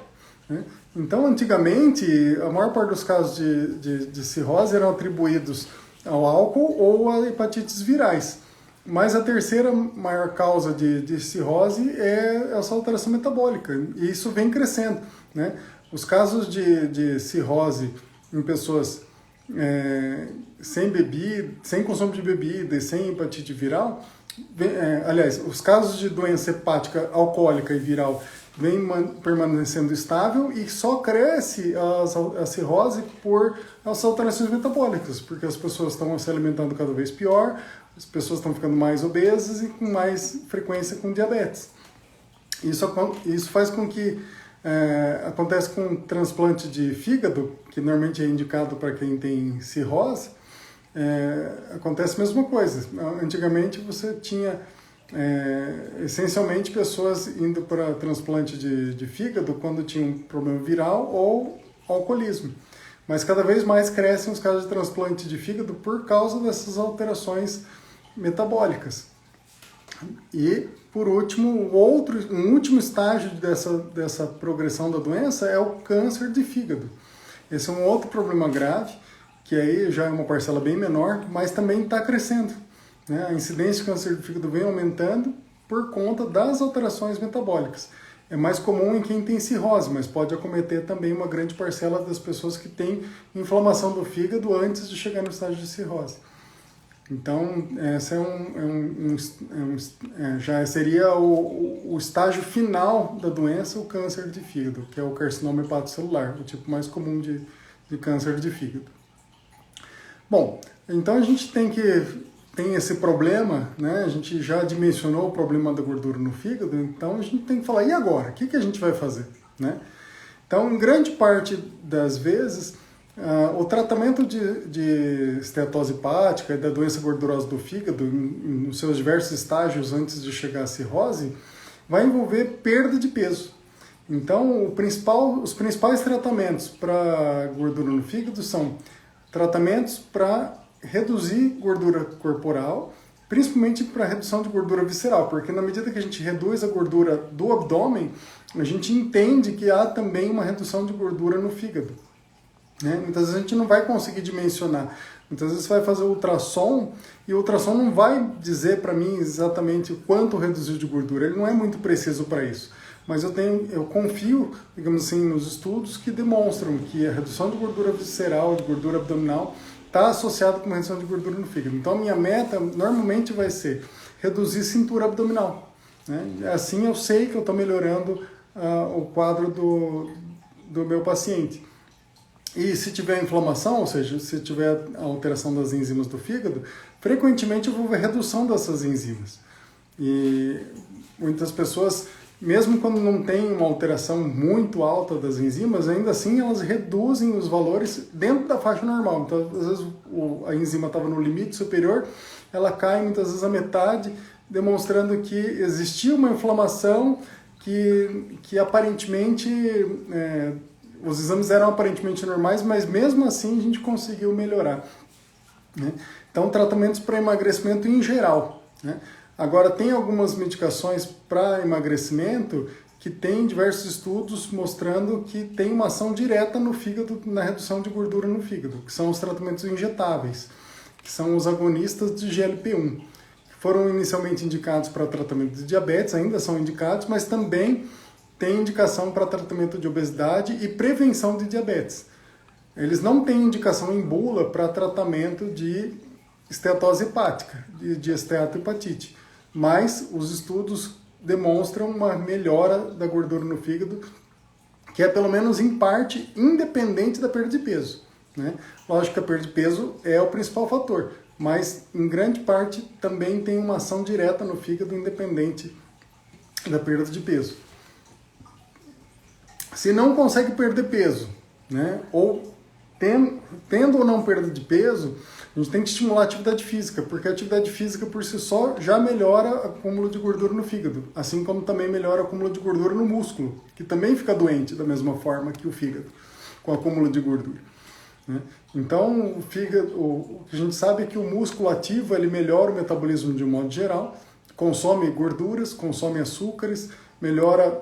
né? Então, antigamente, a maior parte dos casos de cirrose eram atribuídos ao álcool ou a hepatites virais. Mas a terceira maior causa de cirrose é essa alteração metabólica, e isso vem crescendo, né? Os casos de cirrose em pessoas sem bebida, sem consumo de bebida e sem hepatite viral, aliás, os casos de doença hepática alcoólica e viral vem permanecendo estável e só cresce a cirrose por as alterações metabólicas, porque as pessoas estão se alimentando cada vez pior, as pessoas estão ficando mais obesas e com mais frequência com diabetes. Isso faz com que acontece com transplante de fígado, que normalmente é indicado para quem tem cirrose, acontece a mesma coisa. Antigamente você tinha essencialmente pessoas indo para transplante de fígado quando tinha um problema viral ou alcoolismo. Mas cada vez mais crescem os casos de transplante de fígado por causa dessas alterações metabólicas. E, por último, um último estágio dessa progressão da doença é o câncer de fígado. Esse é um outro problema grave, que aí já é uma parcela bem menor, mas também está crescendo, né? A incidência de câncer de fígado vem aumentando por conta das alterações metabólicas. É mais comum em quem tem cirrose, mas pode acometer também uma grande parcela das pessoas que têm inflamação do fígado antes de chegar no estágio de cirrose. Então, esse já seria o estágio final da doença, o câncer de fígado, que é o carcinoma hepatocelular, o tipo mais comum de câncer de fígado. Bom, então a gente tem esse problema, né? A gente já dimensionou o problema da gordura no fígado, então a gente tem que falar, e agora? O que a gente vai fazer, né? Então, em grande parte das vezes, o tratamento de esteatose hepática e da doença gordurosa do fígado, nos seus diversos estágios antes de chegar à cirrose, vai envolver perda de peso. Então, os principais tratamentos para gordura no fígado são tratamentos para reduzir gordura corporal, principalmente para redução de gordura visceral, porque na medida que a gente reduz a gordura do abdômen, a gente entende que há também uma redução de gordura no fígado, né? Muitas vezes a gente não vai conseguir dimensionar. Muitas vezes você vai fazer o ultrassom e o ultrassom não vai dizer para mim exatamente quanto reduziu de gordura. Ele não é muito preciso para isso. Mas eu confio, digamos assim, nos estudos que demonstram que a redução de gordura visceral, de gordura abdominal, está associada com uma redução de gordura no fígado. Então a minha meta normalmente vai ser reduzir cintura abdominal, né? Assim eu sei que eu estou melhorando o quadro do meu paciente. E se tiver inflamação, ou seja, se tiver alteração das enzimas do fígado, frequentemente eu vou ver redução dessas enzimas. E muitas pessoas, mesmo quando não tem uma alteração muito alta das enzimas, ainda assim elas reduzem os valores dentro da faixa normal. Então, às vezes a enzima estava no limite superior, ela cai muitas vezes à metade, demonstrando que existia uma inflamação que aparentemente... os exames eram aparentemente normais, mas mesmo assim a gente conseguiu melhorar, né? Então, tratamentos para emagrecimento em geral, né? Agora, tem algumas medicações para emagrecimento que tem diversos estudos mostrando que tem uma ação direta no fígado, na redução de gordura no fígado, que são os tratamentos injetáveis, que são os agonistas de GLP-1, que foram inicialmente indicados para tratamento de diabetes, ainda são indicados, mas também tem indicação para tratamento de obesidade e prevenção de diabetes. Eles não têm indicação em bula para tratamento de esteatose hepática, de esteatohepatite, mas os estudos demonstram uma melhora da gordura no fígado, que é pelo menos em parte independente da perda de peso, né? Lógico que a perda de peso é o principal fator, mas em grande parte também tem uma ação direta no fígado independente da perda de peso. Se não consegue perder peso, né, ou tendo ou não perda de peso, a gente tem que estimular a atividade física, porque a atividade física por si só já melhora o acúmulo de gordura no fígado, assim como também melhora o acúmulo de gordura no músculo, que também fica doente da mesma forma que o fígado, com o acúmulo de gordura, né? Então, o fígado, o que a gente sabe é que o músculo ativo ele melhora o metabolismo de um modo geral, consome gorduras, consome açúcares, melhora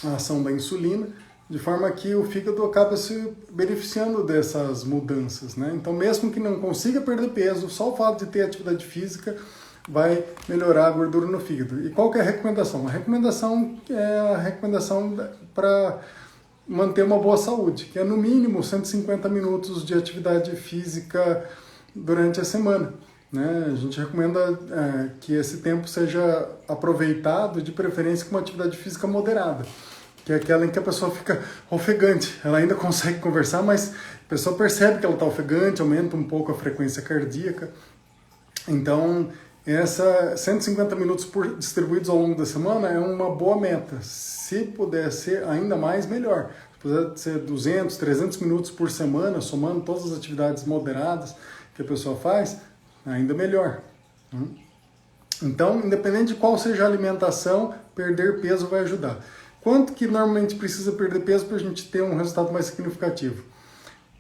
a ação da insulina, de forma que o fígado acaba se beneficiando dessas mudanças, né? Então, mesmo que não consiga perder peso, só o fato de ter atividade física vai melhorar a gordura no fígado. E qual que é a recomendação? A recomendação é a recomendação para manter uma boa saúde, que é no mínimo 150 minutos de atividade física durante a semana, né? A gente recomenda que esse tempo seja aproveitado, de preferência com uma atividade física moderada, que é aquela em que a pessoa fica ofegante. Ela ainda consegue conversar, mas a pessoa percebe que ela está ofegante, aumenta um pouco a frequência cardíaca. Então, 150 minutos distribuídos ao longo da semana é uma boa meta. Se puder ser ainda mais, melhor. Se puder ser 200, 300 minutos por semana, somando todas as atividades moderadas que a pessoa faz, ainda melhor. Então, independente de qual seja a alimentação, perder peso vai ajudar. Quanto que normalmente precisa perder peso para a gente ter um resultado mais significativo?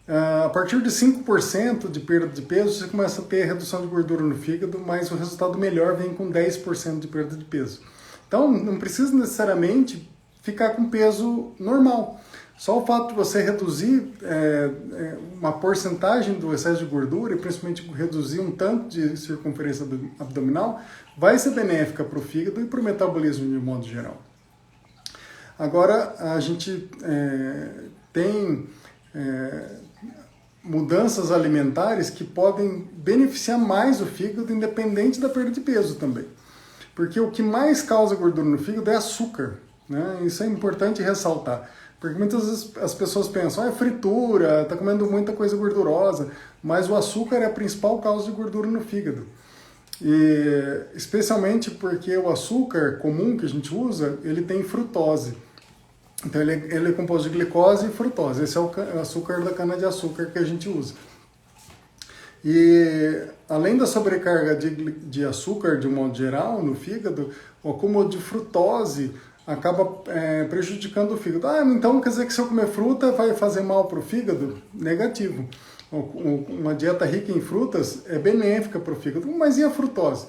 A partir de 5% de perda de peso, você começa a ter redução de gordura no fígado, mas o resultado melhor vem com 10% de perda de peso. Então, não precisa necessariamente ficar com peso normal. Só o fato de você reduzir uma porcentagem do excesso de gordura, e principalmente reduzir um tanto de circunferência abdominal, vai ser benéfica para o fígado e para o metabolismo de modo geral. Agora, a gente tem mudanças alimentares que podem beneficiar mais o fígado, independente da perda de peso também. Porque o que mais causa gordura no fígado é açúcar, né? Isso é importante ressaltar. Porque muitas vezes as pessoas pensam, é fritura, está comendo muita coisa gordurosa, mas o açúcar é a principal causa de gordura no fígado. E especialmente porque o açúcar comum que a gente usa, ele tem frutose. Então ele é composto de glicose e frutose. Esse é o açúcar da cana-de-açúcar que a gente usa. E além da sobrecarga de açúcar de um modo geral no fígado, o acúmulo de frutose acaba prejudicando o fígado. Então quer dizer que se eu comer fruta vai fazer mal para o fígado? Negativo. Uma dieta rica em frutas é benéfica para o fígado. Mas e a frutose?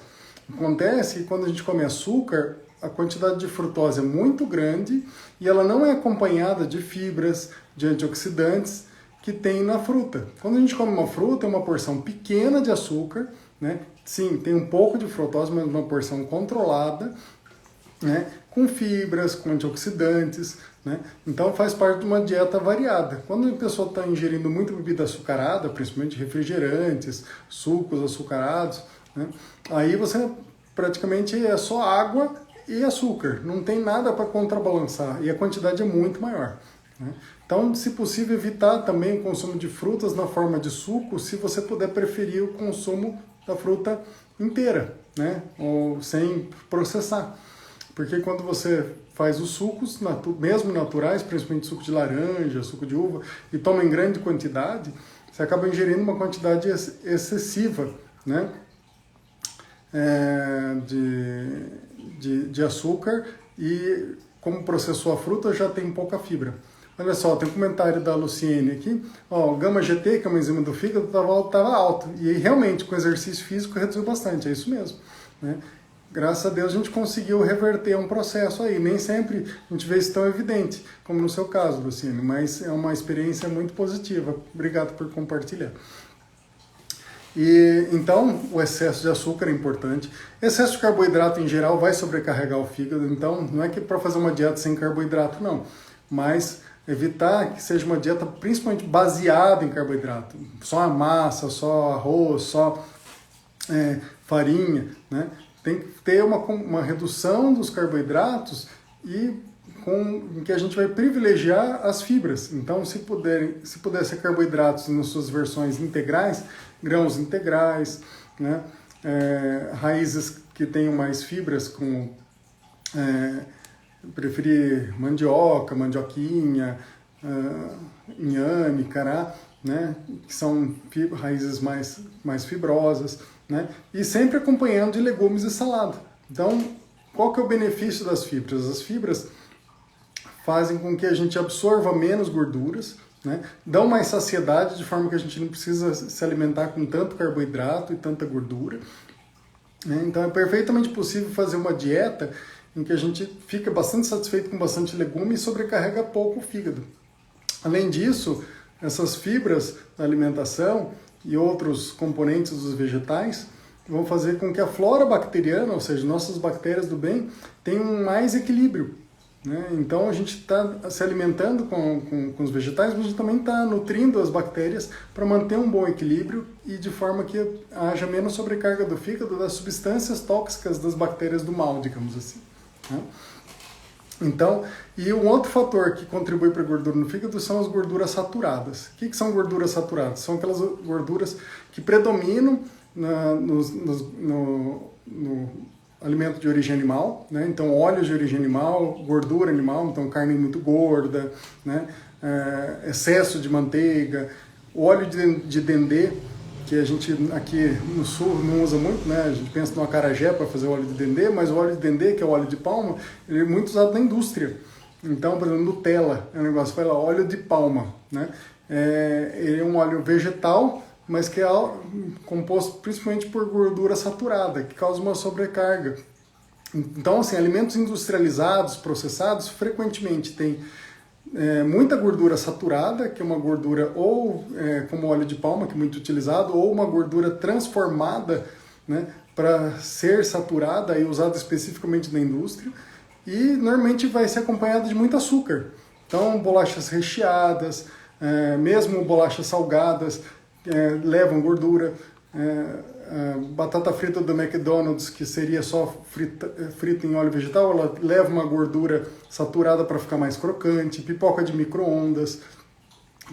Acontece que quando a gente come açúcar, a quantidade de frutose é muito grande e ela não é acompanhada de fibras, de antioxidantes que tem na fruta. Quando a gente come uma fruta, é uma porção pequena de açúcar, né? Sim, tem um pouco de frutose, mas uma porção controlada, né? Com fibras, com antioxidantes, né? Então faz parte de uma dieta variada. Quando a pessoa está ingerindo muita bebida açucarada, principalmente refrigerantes, sucos açucarados, né? Aí você praticamente é só água e açúcar, não tem nada para contrabalançar e a quantidade é muito maior, né? Então, se possível, evitar também o consumo de frutas na forma de suco, se você puder preferir o consumo da fruta inteira, né? Ou sem processar. Porque quando você faz os sucos, mesmo naturais, principalmente suco de laranja, suco de uva, e toma em grande quantidade, você acaba ingerindo uma quantidade excessiva, né? De açúcar, e como processou a fruta já tem pouca fibra. Olha só, tem um comentário da Luciene aqui, o gama GT, que é uma enzima do fígado, estava alto, e realmente com exercício físico reduziu bastante, é isso mesmo, né? Graças a Deus a gente conseguiu reverter um processo aí, nem sempre a gente vê isso tão evidente, como no seu caso, Luciene, mas é uma experiência muito positiva. Obrigado por compartilhar. E então, o excesso de açúcar é importante. Excesso de carboidrato em geral vai sobrecarregar o fígado, então não é que para fazer uma dieta sem carboidrato, não. Mas evitar que seja uma dieta principalmente baseada em carboidrato. Só a massa, só arroz, só farinha, né? tem que ter uma redução dos carboidratos e com que a gente vai privilegiar as fibras. Então, se puder ser carboidratos nas suas versões integrais, grãos integrais, né? Raízes que tenham mais fibras, como preferir mandioca, mandioquinha, inhame, cará, né? Que são raízes mais fibrosas, né? E sempre acompanhando de legumes e salada. Então, qual que é o benefício das fibras? As fibras fazem com que a gente absorva menos gorduras, né? Dão mais saciedade, de forma que a gente não precisa se alimentar com tanto carboidrato e tanta gordura, né? Então é perfeitamente possível fazer uma dieta em que a gente fica bastante satisfeito com bastante legume e sobrecarrega pouco o fígado. Além disso, essas fibras da alimentação e outros componentes dos vegetais vão fazer com que a flora bacteriana, ou seja, nossas bactérias do bem, tenham mais equilíbrio, né? Então a gente está se alimentando com os vegetais, mas a gente também está nutrindo as bactérias para manter um bom equilíbrio e de forma que haja menos sobrecarga do fígado das substâncias tóxicas das bactérias do mal, digamos assim, né? Então, e um outro fator que contribui para a gordura no fígado são as gorduras saturadas. O que são gorduras saturadas? São aquelas gorduras que predominam no alimento de origem animal, né? Então, óleos de origem animal, gordura animal, então carne muito gorda, né? Excesso de manteiga, óleo de dendê, que a gente aqui no sul não usa muito, né? A gente pensa no acarajé para fazer óleo de dendê, mas o óleo de dendê, que é o óleo de palma, ele é muito usado na indústria. Então, por exemplo, Nutella é um negócio que fala óleo de palma, né? Ele é um óleo vegetal, mas que é composto principalmente por gordura saturada, que causa uma sobrecarga. Então, assim, alimentos industrializados, processados, frequentemente tem muita gordura saturada, que é uma gordura ou como óleo de palma, que é muito utilizado, ou uma gordura transformada, né, para ser saturada e usada especificamente na indústria, e normalmente vai ser acompanhada de muito açúcar. Então, bolachas recheadas, mesmo bolachas salgadas, levam gordura. Batata frita do McDonald's, que seria só frita em óleo vegetal, ela leva uma gordura saturada para ficar mais crocante. Pipoca de micro-ondas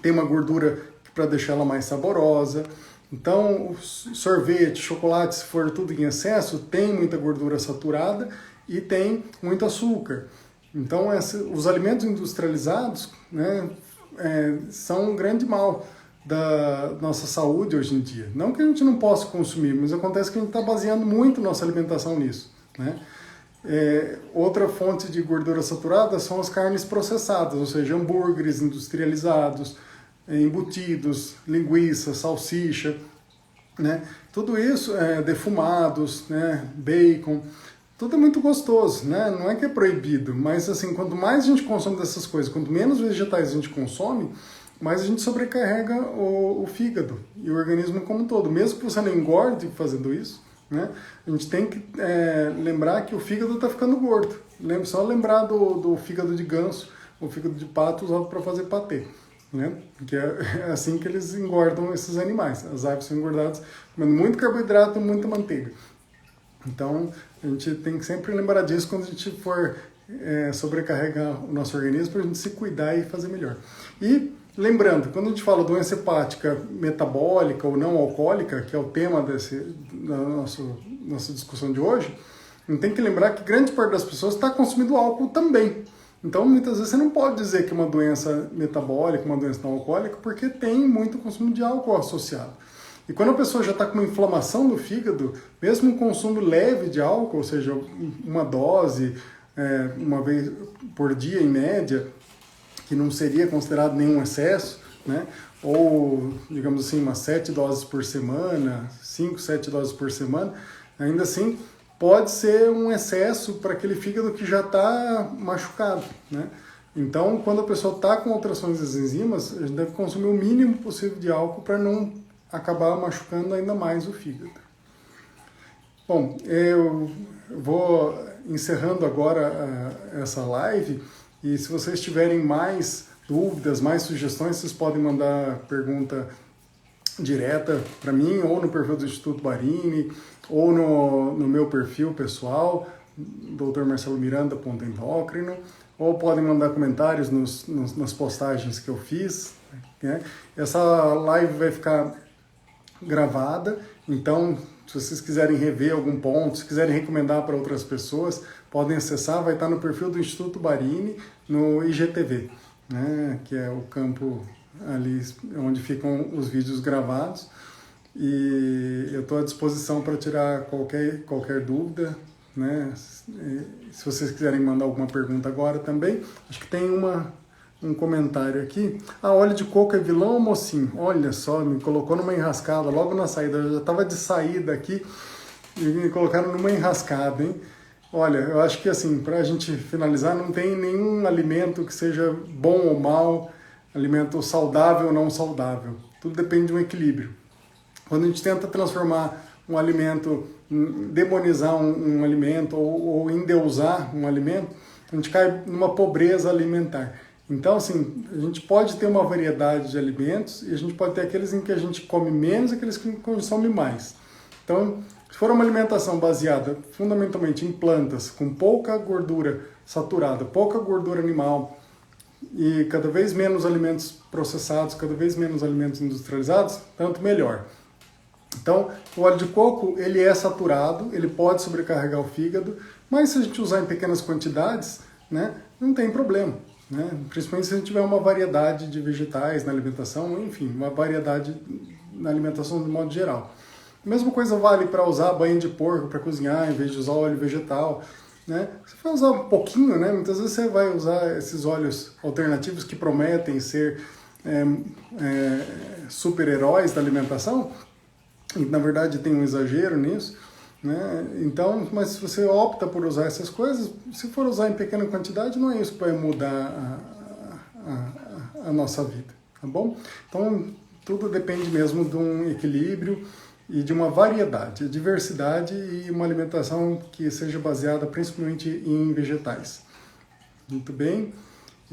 tem uma gordura para deixar ela mais saborosa. Então, sorvete, chocolate, se for tudo em excesso, tem muita gordura saturada e tem muito açúcar. Então, os alimentos industrializados, né, são um grande mal da nossa saúde hoje em dia. Não que a gente não possa consumir, mas acontece que a gente está baseando muito nossa alimentação nisso, né? Outra fonte de gordura saturada são as carnes processadas, ou seja, hambúrgueres industrializados, embutidos, linguiça, salsicha, né? Tudo isso, defumados, né? Bacon, tudo é muito gostoso, né? Não é que é proibido, mas assim, quanto mais a gente consome dessas coisas, quanto menos vegetais a gente consome, mas a gente sobrecarrega o fígado e o organismo como um todo. Mesmo que você não engorde fazendo isso, né, a gente tem que lembrar que o fígado está ficando gordo. Só lembrar do fígado de ganso, o fígado de pato usado para fazer patê, né, que é assim que eles engordam esses animais. As aves são engordadas comendo muito carboidrato e muita manteiga. Então, a gente tem que sempre lembrar disso quando a gente for sobrecarregar o nosso organismo, para a gente se cuidar e fazer melhor. E lembrando, quando a gente fala doença hepática metabólica ou não alcoólica, que é o tema da nossa discussão de hoje, a gente tem que lembrar que grande parte das pessoas está consumindo álcool também. Então, muitas vezes você não pode dizer que é uma doença metabólica, uma doença não alcoólica, porque tem muito consumo de álcool associado. E quando a pessoa já está com uma inflamação no fígado, mesmo um consumo leve de álcool, ou seja, uma dose, uma vez por dia em média, que não seria considerado nenhum excesso, né? Ou, digamos assim, umas 7 doses por semana, 5, 7 doses por semana, ainda assim pode ser um excesso para aquele fígado que já está machucado, né? Então, quando a pessoa está com alterações das enzimas, a gente deve consumir o mínimo possível de álcool para não acabar machucando ainda mais o fígado. Bom, eu vou encerrando agora essa live, e se vocês tiverem mais dúvidas, mais sugestões, vocês podem mandar pergunta direta para mim, ou no perfil do Instituto Barini, ou no meu perfil pessoal, drmarcelomiranda.endócrino, ou podem mandar comentários nas postagens que eu fiz. Né? Essa live vai ficar gravada, então se vocês quiserem rever algum ponto, se quiserem recomendar para outras pessoas, podem acessar, vai estar no perfil do Instituto Barini, no IGTV, né? Que é o campo ali onde ficam os vídeos gravados, e eu estou à disposição para tirar qualquer dúvida, né? Se vocês quiserem mandar alguma pergunta agora também, acho que tem um comentário aqui. Óleo de coco é vilão ou mocinho? Olha só, me colocou numa enrascada logo na saída, eu já estava de saída aqui e me colocaram numa enrascada, hein? Olha, eu acho que assim, para a gente finalizar, não tem nenhum alimento que seja bom ou mal, alimento saudável ou não saudável. Tudo depende de um equilíbrio. Quando a gente tenta transformar um alimento, demonizar um alimento ou endeusar um alimento, a gente cai numa pobreza alimentar. Então, assim, a gente pode ter uma variedade de alimentos e a gente pode ter aqueles em que a gente come menos e aqueles que consome mais. Então, se for uma alimentação baseada fundamentalmente em plantas, com pouca gordura saturada, pouca gordura animal e cada vez menos alimentos processados, cada vez menos alimentos industrializados, tanto melhor. Então, o óleo de coco, ele é saturado, ele pode sobrecarregar o fígado, mas se a gente usar em pequenas quantidades, né, não tem problema. Né? Principalmente se a gente tiver uma variedade de vegetais na alimentação, enfim, uma variedade na alimentação de modo geral. A mesma coisa vale para usar banha de porco para cozinhar, em vez de usar óleo vegetal. Né? Você vai usar um pouquinho, né? Muitas vezes você vai usar esses óleos alternativos que prometem ser super-heróis da alimentação, e na verdade tem um exagero nisso. Né? Então, mas se você opta por usar essas coisas, se for usar em pequena quantidade, não é isso que vai mudar a nossa vida, tá bom? Então, tudo depende mesmo de um equilíbrio e de uma variedade, diversidade e uma alimentação que seja baseada principalmente em vegetais. Muito bem?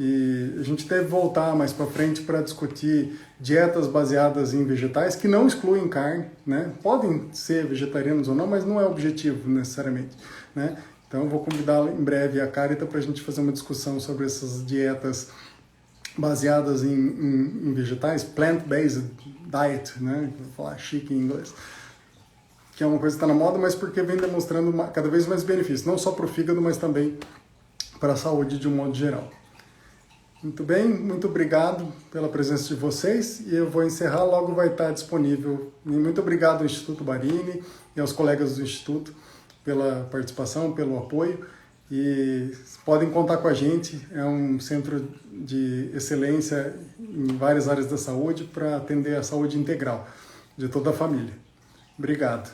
E a gente deve voltar mais para frente para discutir dietas baseadas em vegetais que não excluem carne, né? Podem ser vegetarianos ou não, mas não é objetivo necessariamente, né? Então eu vou convidar em breve a Carita para a gente fazer uma discussão sobre essas dietas baseadas em vegetais, plant-based diet, né? Vou falar chique em inglês, que é uma coisa que está na moda, mas porque vem demonstrando cada vez mais benefícios, não só para o fígado, mas também para a saúde de um modo geral. Muito bem, muito obrigado pela presença de vocês e eu vou encerrar, logo vai estar disponível. E muito obrigado ao Instituto Barini e aos colegas do Instituto pela participação, pelo apoio, e podem contar com a gente, é um centro de excelência em várias áreas da saúde para atender a saúde integral de toda a família. Obrigado.